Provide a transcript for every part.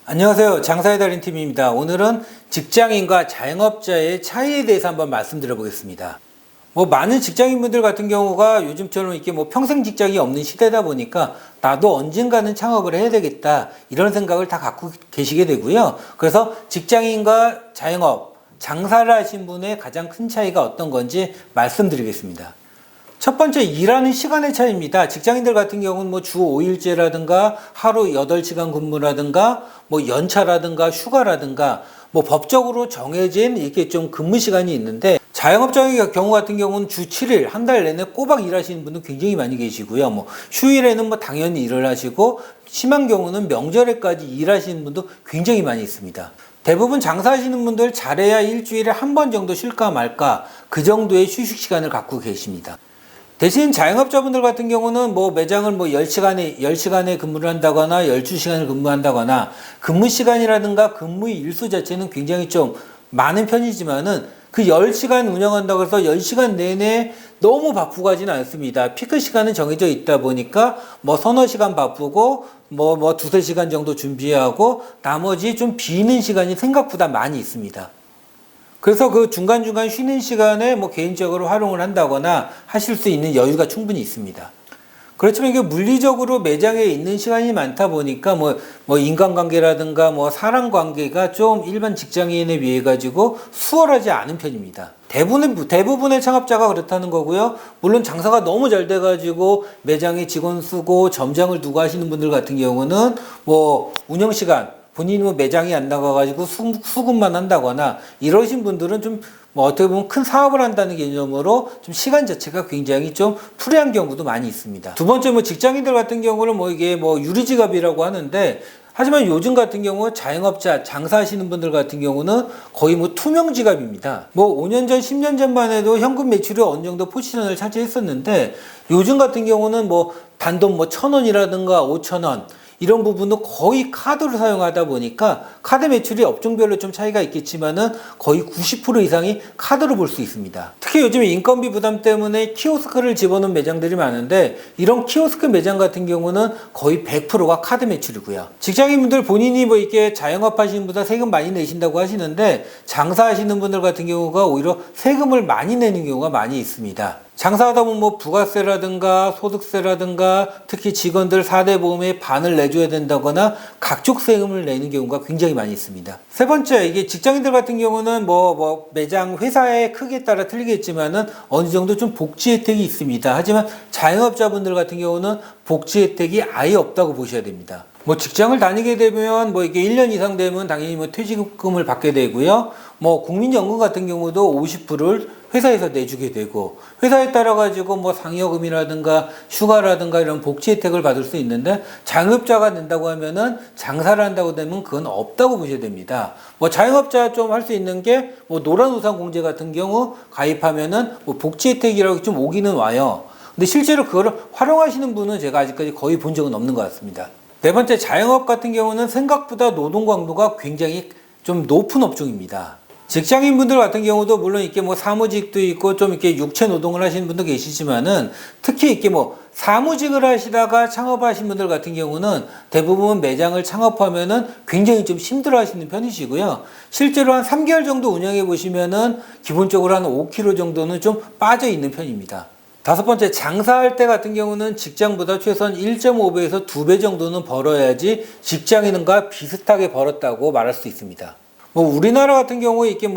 안녕하세요. 장사의 달인 팀입니다. 오늘은 직장인과 자영업자의 차이에 대해서 한번 말씀드려 보겠습니다. 많은 직장인분들 같은 경우가 요즘처럼 이렇게 평생 직장이 없는 시대다 보니까 나도 언젠가는 창업을 해야 되겠다 이런 생각을 다 갖고 계시게 되고요. 그래서 직장인과 자영업, 장사를 하신 분의 가장 큰 차이가 어떤 건지 말씀드리겠습니다. 첫 번째, 일하는 시간의 차이입니다. 직장인들 같은 경우는 주 5일제라든가 하루 8시간 근무라든가 연차라든가 휴가라든가 법적으로 정해진 이렇게 좀 근무 시간이 있는데, 자영업자의 경우 같은 경우는 주 7일, 한 달 내내 꼬박 일하시는 분들 굉장히 많이 계시고요. 휴일에는 당연히 일을 하시고, 심한 경우는 명절에까지 일하시는 분도 굉장히 많이 있습니다. 대부분 장사하시는 분들 잘해야 일주일에 한 번 정도 쉴까 말까 그 정도의 휴식 시간을 갖고 계십니다. 대신 자영업자분들 같은 경우는 매장을 10시간에 근무를 한다거나 12시간을 근무한다거나 근무 시간이라든가 근무의 일수 자체는 굉장히 좀 많은 편이지만은 그 10시간 운영한다고 해서 10시간 내내 너무 바쁘고 하지는 않습니다. 피크 시간은 정해져 있다 보니까 서너 시간 바쁘고 두세 시간 정도 준비하고 나머지 좀 비는 시간이 생각보다 많이 있습니다. 그래서 그 중간중간 쉬는 시간에 개인적으로 활용을 한다거나 하실 수 있는 여유가 충분히 있습니다. 그렇지만 이게 물리적으로 매장에 있는 시간이 많다 보니까 인간관계라든가 사람 관계가 좀 일반 직장인에 비해 가지고 수월하지 않은 편입니다. 대부분의 창업자가 그렇다는 거고요. 물론 장사가 너무 잘 돼가지고 매장에 직원 쓰고 점장을 두고 하시는 분들 같은 경우는 운영 시간, 본인이 매장이 안 나가가지고 수급만 한다거나 이러신 분들은 좀 어떻게 보면 큰 사업을 한다는 개념으로 좀 시간 자체가 굉장히 좀 프리한 경우도 많이 있습니다. 두 번째, 직장인들 같은 경우는 이게 유리지갑이라고 하는데, 하지만 요즘 같은 경우 자영업자, 장사하시는 분들 같은 경우는 거의 투명지갑입니다. 5년 전, 10년 전만 해도 현금 매출이 어느 정도 포지션을 차지했었는데, 요즘 같은 경우는 단돈 1,000원이라든가 5,000원, 이런 부분도 거의 카드로 사용하다 보니까 카드 매출이 업종별로 좀 차이가 있겠지만은 거의 90% 이상이 카드로 볼 수 있습니다. 특히 요즘에 인건비 부담 때문에 키오스크를 집어넣은 매장들이 많은데, 이런 키오스크 매장 같은 경우는 거의 100%가 카드 매출이고요. 직장인분들 본인이 이렇게 자영업 하시는 분보다 세금 많이 내신다고 하시는데, 장사하시는 분들 같은 경우가 오히려 세금을 많이 내는 경우가 많이 있습니다. 장사하다 보면 부가세라든가 소득세라든가 특히 직원들 4대 보험에 반을 내줘야 된다거나 각종 세금을 내는 경우가 굉장히 많이 있습니다. 세 번째, 이게 직장인들 같은 경우는 매장 회사의 크기에 따라 틀리겠지만은 어느 정도 좀 복지 혜택이 있습니다. 하지만 자영업자분들 같은 경우는 복지 혜택이 아예 없다고 보셔야 됩니다. 직장을 다니게 되면 이게 1년 이상 되면 당연히 퇴직금을 받게 되고요. 국민연금 같은 경우도 50%를 회사에서 내주게 되고, 회사에 따라 가지고 상여금이라든가 휴가라든가 이런 복지 혜택을 받을 수 있는데, 자영업자가 낸다고 하면은 장사를 한다고 되면 그건 없다고 보셔야 됩니다. 자영업자 좀 할 수 있는 게 노란우산공제 같은 경우 가입하면은 복지 혜택이라고 좀 오기는 와요. 근데 실제로 그거를 활용하시는 분은 제가 아직까지 거의 본 적은 없는 것 같습니다. 네 번째, 자영업 같은 경우는 생각보다 노동 강도가 굉장히 좀 높은 업종입니다. 직장인 분들 같은 경우도 물론 이렇게 사무직도 있고 좀 이렇게 육체 노동을 하시는 분도 계시지만은, 특히 이렇게 사무직을 하시다가 창업하신 분들 같은 경우는 대부분 매장을 창업하면은 굉장히 좀 힘들어 하시는 편이시고요. 실제로 한 3개월 정도 운영해 보시면은 기본적으로 한 5kg 정도는 좀 빠져 있는 편입니다. 다섯 번째, 장사할 때 같은 경우는 직장보다 최소한 1.5배에서 2배 정도는 벌어야지 직장인과 비슷하게 벌었다고 말할 수 있습니다. 우리나라 같은 경우에 이렇게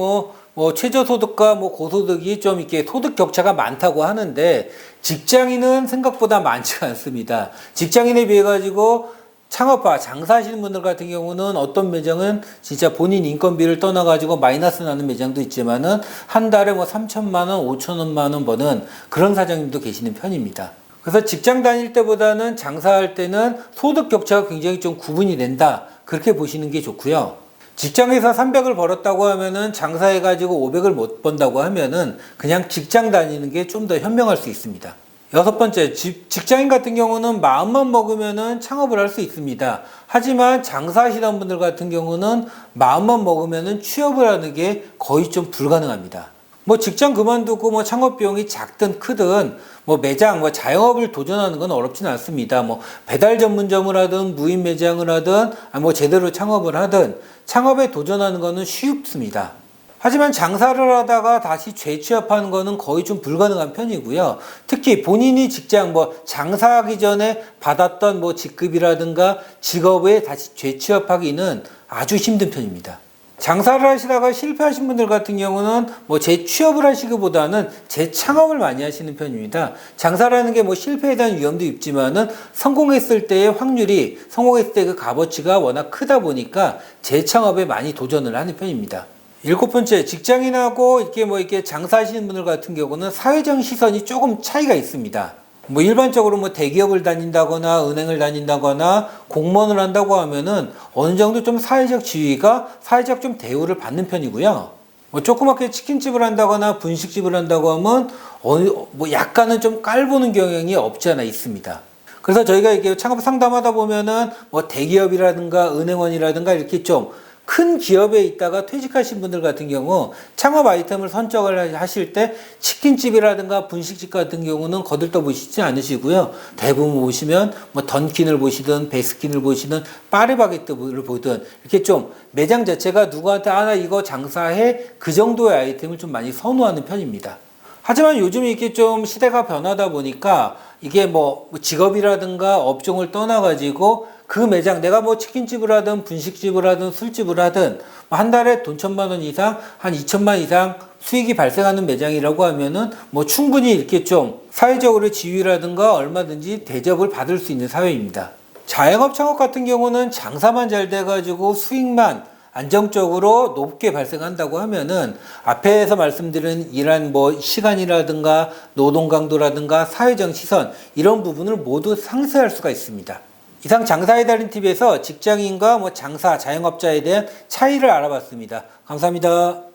최저소득과 고소득이 좀 이렇게 소득 격차가 많다고 하는데, 직장인은 생각보다 많지가 않습니다. 직장인에 비해 가지고 장사하시는 분들 같은 경우는 어떤 매장은 진짜 본인 인건비를 떠나가지고 마이너스 나는 매장도 있지만은 한 달에 3천만 원, 5천만 원 버는 그런 사장님도 계시는 편입니다. 그래서 직장 다닐 때보다는 장사할 때는 소득 격차가 굉장히 좀 구분이 된다, 그렇게 보시는 게 좋고요. 직장에서 300을 벌었다고 하면은 장사해가지고 500을 못 번다고 하면은 그냥 직장 다니는 게 좀 더 현명할 수 있습니다. 여섯 번째, 직장인 같은 경우는 마음만 먹으면은 창업을 할 수 있습니다. 하지만 장사하시던 분들 같은 경우는 마음만 먹으면은 취업을 하는 게 거의 좀 불가능합니다. 뭐 직장 그만두고 뭐 창업 비용이 작든 크든 뭐 매장, 뭐 자영업을 도전하는 건 어렵지는 않습니다. 뭐 배달 전문점을 하든 무인 매장을 하든 뭐 제대로 창업을 하든 창업에 도전하는 거는 쉽습니다. 하지만 장사를 하다가 다시 재취업하는 거는 거의 좀 불가능한 편이고요. 특히 본인이 직장 뭐 장사하기 전에 받았던 뭐 직급이라든가 직업에 다시 재취업하기는 아주 힘든 편입니다. 장사를 하시다가 실패하신 분들 같은 경우는 뭐 재취업을 하시기보다는 재창업을 많이 하시는 편입니다. 장사라는 게 뭐 실패에 대한 위험도 있지만은 성공했을 때의 확률이 성공했을 때 그 값어치가 워낙 크다 보니까 재창업에 많이 도전을 하는 편입니다. 7번째, 직장인하고 이렇게 장사하시는 분들 같은 경우는 사회적 시선이 조금 차이가 있습니다. 뭐 일반적으로 뭐 대기업을 다닌다거나 은행을 다닌다거나 공무원을 한다고 하면은 어느 정도 좀 사회적 지위가 사회적 좀 대우를 받는 편이고요. 뭐 조그맣게 치킨집을 한다거나 분식집을 한다고 하면 뭐 약간은 좀 깔보는 경향이 없지 않아 있습니다. 그래서 저희가 이렇게 창업 상담하다 보면은 뭐 대기업이라든가 은행원이라든가 이렇게 좀 큰 기업에 있다가 퇴직하신 분들 같은 경우 창업 아이템을 선적을 하실 때 치킨집이라든가 분식집 같은 경우는 거들떠 보시지 않으시고요. 대부분 보시면 뭐 던킨을 보시든 베스킨을 보시든 파리바게뜨를 보든 이렇게 좀 매장 자체가 누구한테 나 이거 장사해 그 정도의 아이템을 좀 많이 선호하는 편입니다. 하지만 요즘 이렇게 좀 시대가 변하다 보니까 이게 뭐 직업이라든가 업종을 떠나가지고 그 매장 내가 뭐 치킨집을 하든 분식집을 하든 술집을 하든 한 달에 돈 1,000만 원 이상 한 2,000만 이상 수익이 발생하는 매장이라고 하면은 뭐 충분히 이렇게 좀 사회적으로 지위라든가 얼마든지 대접을 받을 수 있는 사회입니다. 자영업 창업 같은 경우는 장사만 잘 돼가지고 수익만 안정적으로 높게 발생한다고 하면은 앞에서 말씀드린 이러한 뭐 시간이라든가 노동 강도라든가 사회적 시선 이런 부분을 모두 상쇄할 수가 있습니다. 이상 장사의 달인 TV에서 직장인과 뭐 장사, 자영업자에 대한 차이를 알아봤습니다. 감사합니다.